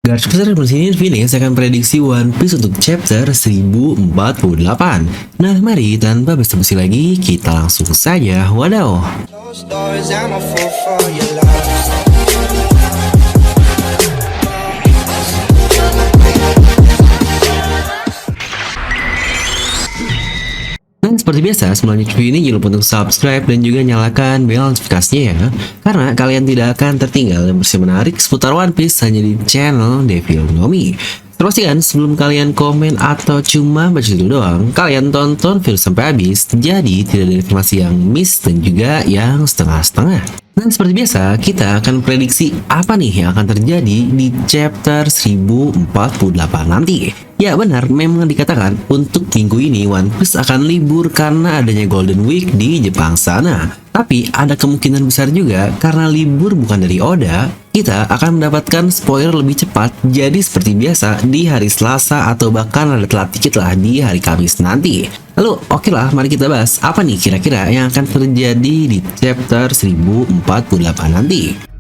Garis besar di sini Phoenix akan prediksi One Piece untuk chapter 1048. Nah, mari tanpa basa-basi lagi, kita langsung saja wadaw. Dan seperti biasa, sebelum lanjut video ini jangan lupa untuk subscribe dan juga nyalakan bel notifikasinya ya, karena kalian tidak akan tertinggal yang bersih menarik seputar One Piece hanya di channel Devil Nomi. Pastikan sebelum kalian komen atau cuma baca dulu doang, kalian tonton video sampai habis, jadi tidak ada informasi yang miss dan juga yang setengah-setengah. Dan seperti biasa, kita akan prediksi apa nih yang akan terjadi di chapter 1048 nanti. Ya benar, memang dikatakan untuk minggu ini One Piece akan libur karena adanya Golden Week di Jepang sana. Tapi ada kemungkinan besar juga karena libur bukan dari Oda, kita akan mendapatkan spoiler lebih cepat. Jadi seperti biasa di hari Selasa atau bahkan ada telat dikit lah di hari Kamis nanti. Lalu oke lah, mari kita bahas apa nih kira-kira yang akan terjadi di chapter 1048 nanti.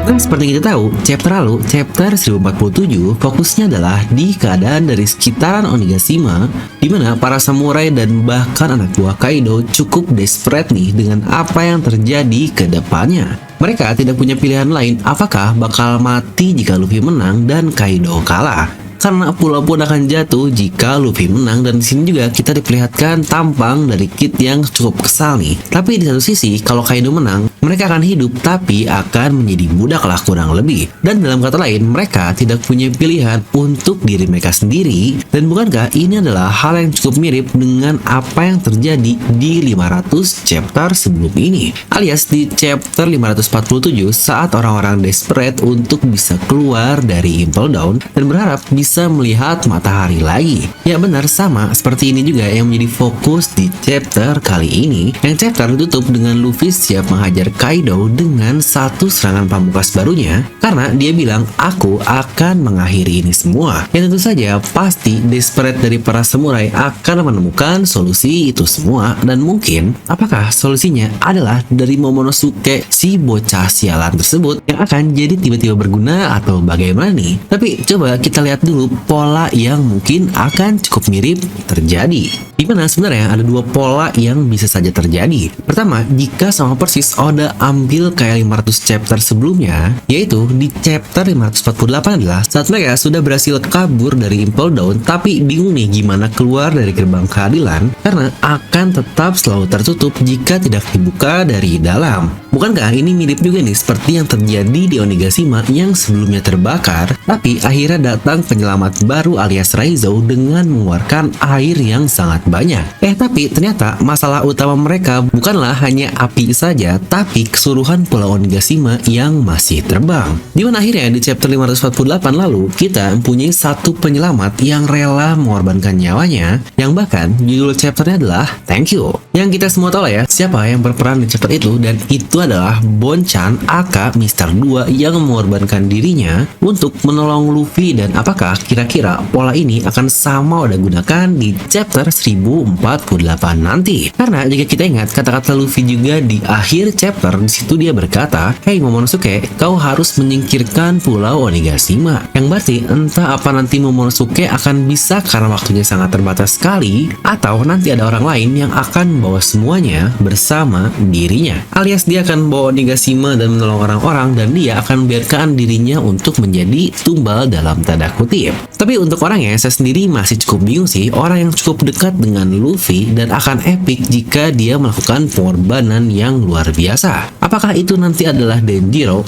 Nah, seperti kita tahu, chapter lalu, chapter 1047, fokusnya adalah di keadaan dari sekitaran Onigashima, di mana para samurai dan bahkan anak buah Kaido cukup desperate nih dengan apa yang terjadi ke depannya. Mereka tidak punya pilihan lain apakah bakal mati jika Luffy menang dan Kaido kalah. Karena pulau pun akan jatuh jika Luffy menang, dan di sini juga kita diperlihatkan tampang dari Kid yang cukup kesal nih. Tapi di satu sisi, kalau Kaido menang, mereka akan hidup tapi akan menjadi budak lah kurang lebih. Dan dalam kata lain, mereka tidak punya pilihan untuk diri mereka sendiri. Dan bukankah ini adalah hal yang cukup mirip dengan apa yang terjadi di 500 chapter sebelum ini? Alias di chapter 547 saat orang-orang desperate untuk bisa keluar dari Impel Down dan berharap bisa melihat matahari lagi. Ya benar, sama seperti ini juga yang menjadi fokus di chapter kali ini, yang chapter ditutup dengan Luffy siap menghajar Kaido dengan satu serangan pamungkas barunya, karena dia bilang aku akan mengakhiri ini semua. Ya tentu saja pasti desperate dari para samurai akan menemukan solusi itu semua, dan mungkin apakah solusinya adalah dari Momonosuke si bocah sialan tersebut yang akan jadi tiba-tiba berguna atau bagaimana nih? Tapi coba kita lihat dulu pola yang mungkin akan cukup mirip terjadi. Dimana sebenarnya ada dua pola yang bisa saja terjadi. Pertama, jika sama persis Oda ambil kayak 500 chapter sebelumnya, yaitu di chapter 548 adalah saat mereka sudah berhasil kabur dari Impel Down tapi bingung nih gimana keluar dari gerbang keadilan karena akan tetap selalu tertutup jika tidak dibuka dari dalam. Bukankah ini mirip juga nih seperti yang terjadi di Onigashima yang sebelumnya terbakar, tapi akhirnya datang penyelamat baru alias Raizo dengan mengeluarkan air yang sangat banyak. Tapi ternyata masalah utama mereka bukanlah hanya api saja, tapi keseluruhan pulau Onigashima yang masih terbang. Dimana akhirnya di chapter 548 lalu, kita mempunyai satu penyelamat yang rela mengorbankan nyawanya, yang bahkan judul chapternya adalah Thank You. Yang kita semua tahu ya, siapa yang berperan di chapter itu, dan itu adalah Bonchan aka Mister 2 yang mengorbankan dirinya untuk menolong Luffy. Dan apakah kira-kira pola ini akan sama udah gunakan di chapter 1048 nanti? Karena jika kita ingat kata-kata Luffy juga di akhir chapter, di situ dia berkata, "Hey Momonosuke, kau harus menyingkirkan pulau Onigashima." Yang berarti entah apa nanti Momonosuke akan bisa karena waktunya sangat terbatas sekali, atau nanti ada orang lain yang akan membawa semuanya bersama dirinya. Alias dia akan membawa Onigashima dan menolong orang-orang, dan dia akan membiarkan dirinya untuk menjadi tumbal dalam tanda kutip. Tapi untuk orangnya, saya sendiri masih cukup bingung sih, orang yang cukup dekat dengan Luffy dan akan epic jika dia melakukan pengorbanan yang luar biasa. Apakah itu nanti adalah Denjiro?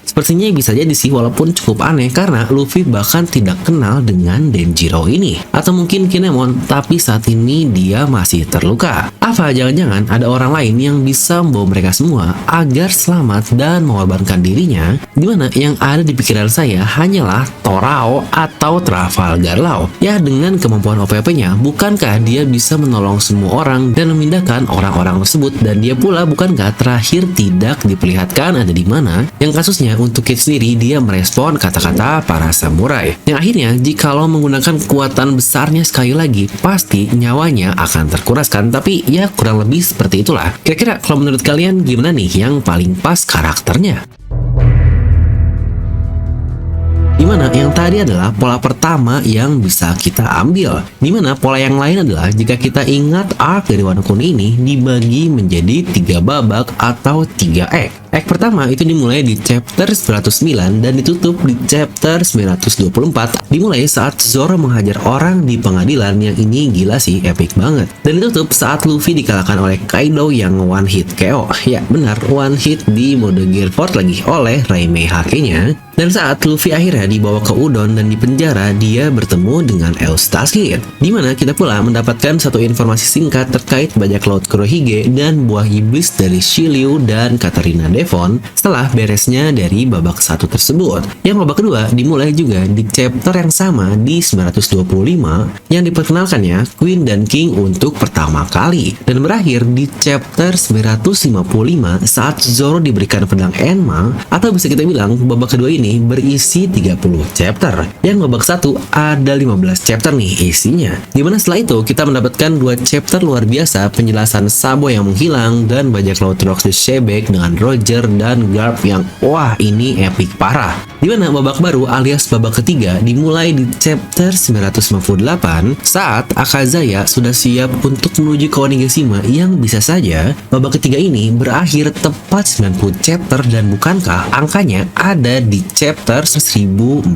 Sepertinya bisa jadi sih, walaupun cukup aneh karena Luffy bahkan tidak kenal dengan Denjiro ini. Atau mungkin Kinemon, tapi saat ini dia masih terluka. Apa jangan-jangan ada orang lain yang bisa membawa mereka semua agar selamat dan mengorbankan dirinya? Dimana yang ada di pikiran saya hanyalah Torao atau Trafalgar Law. Ya, dengan kemampuan OPP-nya, bukankah dia bisa menolong semua orang dan memindahkan orang-orang tersebut? Dan dia pula bukankah terakhir tidak diperlihatkan ada di mana? Yang kasusnya untuk Kid sendiri, dia merespon kata-kata para samurai. Yang akhirnya, jikalau menggunakan kekuatan besarnya sekali lagi, pasti nyawanya akan terkuraskan. Tapi ya kurang lebih seperti itulah. Kira-kira kalau menurut kalian gimana nih yang paling pas karakternya? Dimana yang tadi adalah pola pertama yang bisa kita ambil. Dimana pola yang lain adalah jika kita ingat arc dari Wano Kuni ini dibagi menjadi 3 babak atau 3 act. Act pertama itu dimulai di chapter 909 dan ditutup di chapter 924. Dimulai saat Zoro menghajar orang di pengadilan, yang ini gila sih, epic banget. Dan ditutup saat Luffy dikalahkan oleh Kaido yang one hit KO. Ya benar, one hit di mode Gear 4 lagi oleh Raime Hake-nya. Dan saat Luffy akhirnya dibawa ke Udon dan dipenjara, dia bertemu dengan Eustace, dimana kita pula mendapatkan satu informasi singkat terkait bajak laut Kurohige dan buah iblis dari Shiryu dan Katarina Devon setelah beresnya dari babak 1 tersebut. Yang babak kedua dimulai juga di chapter yang sama di 925 yang diperkenalkannya Queen dan King untuk pertama kali, dan berakhir di chapter 955 saat Zoro diberikan pedang Enma, atau bisa kita bilang babak kedua ini berisi 30 chapter. Yang babak 1 ada 15 chapter nih isinya. Dimana setelah itu kita mendapatkan 2 chapter luar biasa, penjelasan Sabo yang menghilang dan bajak laut Rocks the Shebek dengan Roger dan Garp yang wah ini epic parah. Dimana babak baru alias babak ketiga dimulai di chapter 958 saat Akazaya sudah siap untuk menuju ke Onigashima, yang bisa saja babak ketiga ini berakhir tepat 90 chapter, dan bukankah angkanya ada di chapter 1048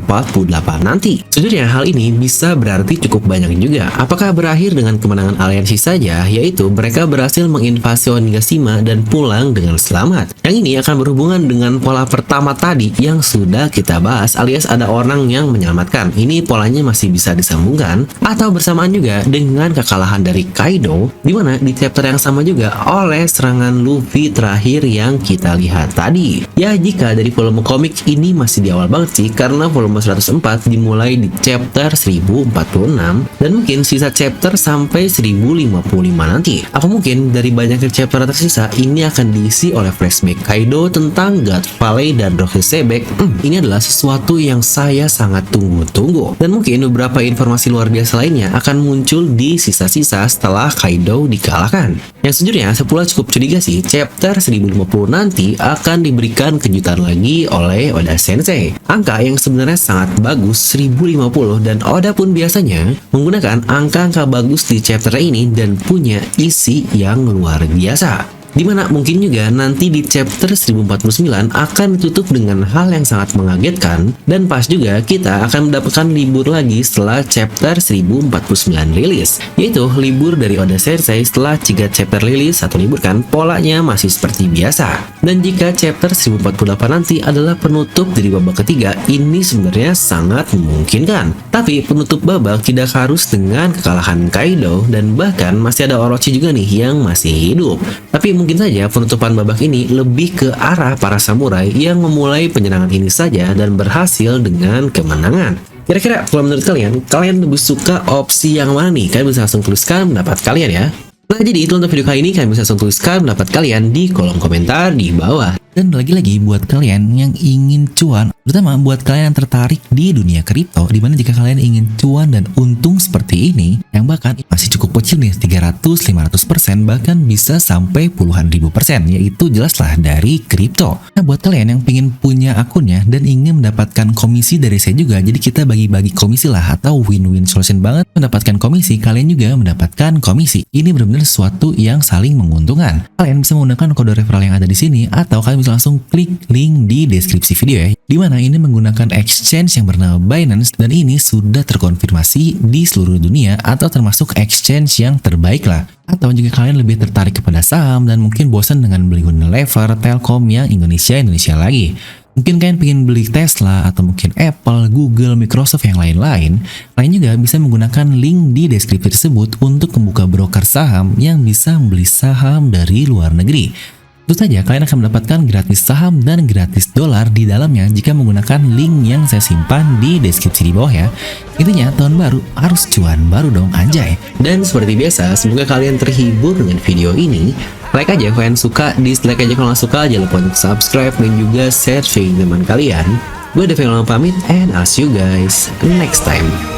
nanti. Sejujurnya hal ini bisa berarti cukup banyak juga. Apakah berakhir dengan kemenangan aliansi saja, yaitu mereka berhasil menginvasi Onigashima dan pulang dengan selamat. Yang ini akan berhubungan dengan pola pertama tadi yang sudah kita bahas, alias ada orang yang menyelamatkan. Ini polanya masih bisa disambungkan atau bersamaan juga dengan kekalahan dari Kaido, dimana di chapter yang sama juga oleh serangan Luffy terakhir yang kita lihat tadi. Ya, jika dari volume komik ini masih di awal banget sih, karena volume 104 dimulai di chapter 1046 dan mungkin sisa chapter sampai 1055 nanti. Apa mungkin dari banyaknya chapter tersisa ini akan diisi oleh flashback Kaido tentang God Valley dan Rock the Shebek? Ini adalah sesuatu yang saya sangat tunggu-tunggu, dan mungkin beberapa informasi luar biasa lainnya akan muncul di sisa-sisa setelah Kaido dikalahkan. Yang sejujurnya sepula cukup curiga sih, chapter 1050 nanti akan diberikan kejutan lagi oleh Oda Sensei. Angka yang sebenarnya sangat bagus 1050, dan Oda pun biasanya menggunakan angka-angka bagus di chapter ini dan punya isi yang luar biasa. Dimana mungkin juga nanti di chapter 1049 akan ditutup dengan hal yang sangat mengagetkan, dan pas juga kita akan mendapatkan libur lagi setelah chapter 1049 rilis, yaitu libur dari Oda Sensei setelah 3 chapter rilis satu libur kan, polanya masih seperti biasa. Dan jika chapter 1048 nanti adalah penutup dari babak ketiga, ini sebenarnya sangat memungkinkan. Tapi penutup babak tidak harus dengan kekalahan Kaido, dan bahkan masih ada Orochi juga nih yang masih hidup. Tapi mungkin saja penutupan babak ini lebih ke arah para samurai yang memulai penyerangan ini saja dan berhasil dengan kemenangan. Kira-kira kalau menurut kalian lebih suka opsi yang mana nih? Kalian bisa langsung tuliskan pendapat kalian ya. Nah, jadi itu untuk video kali ini. Kalian bisa langsung tuliskan pendapat kalian di kolom komentar di bawah. Dan lagi-lagi buat kalian yang ingin cuan, terutama buat kalian yang tertarik di dunia kripto, dimana jika kalian ingin cuan dan untung seperti ini, yang bahkan masih cukup kecil nih, 300-500%, bahkan bisa sampai puluhan ribu persen, yaitu jelaslah dari kripto. Nah, buat kalian yang ingin punya akunnya dan ingin mendapatkan komisi dari saya juga, jadi kita bagi-bagi komisi lah, atau win-win solution banget. Mendapatkan komisi, kalian juga mendapatkan komisi. Ini benar-benar sesuatu yang saling menguntungkan. Kalian bisa menggunakan kode referral yang ada di sini, atau kalian bisa langsung klik link di deskripsi video ya, dimana ini menggunakan exchange yang bernama Binance, dan ini sudah terkonfirmasi di seluruh dunia atau termasuk exchange yang terbaik lah. Atau jika kalian lebih tertarik kepada saham dan mungkin bosan dengan beli Unilever, Telkom yang Indonesia lagi, mungkin kalian pengen beli Tesla atau mungkin Apple, Google, Microsoft yang lain-lain, kalian juga bisa menggunakan link di deskripsi tersebut untuk membuka broker saham yang bisa membeli saham dari luar negeri. Tentu saja kalian akan mendapatkan gratis saham dan gratis dolar di dalamnya jika menggunakan link yang saya simpan di deskripsi di bawah ya. Intinya tahun baru harus cuan baru dong, anjay. Dan seperti biasa, semoga kalian terhibur dengan video ini. Like aja kalau kalian suka, dislike aja kalau nggak suka, jangan lupa untuk subscribe dan juga share ke teman kalian. Gue Devin pamit, and I'll see you guys next time.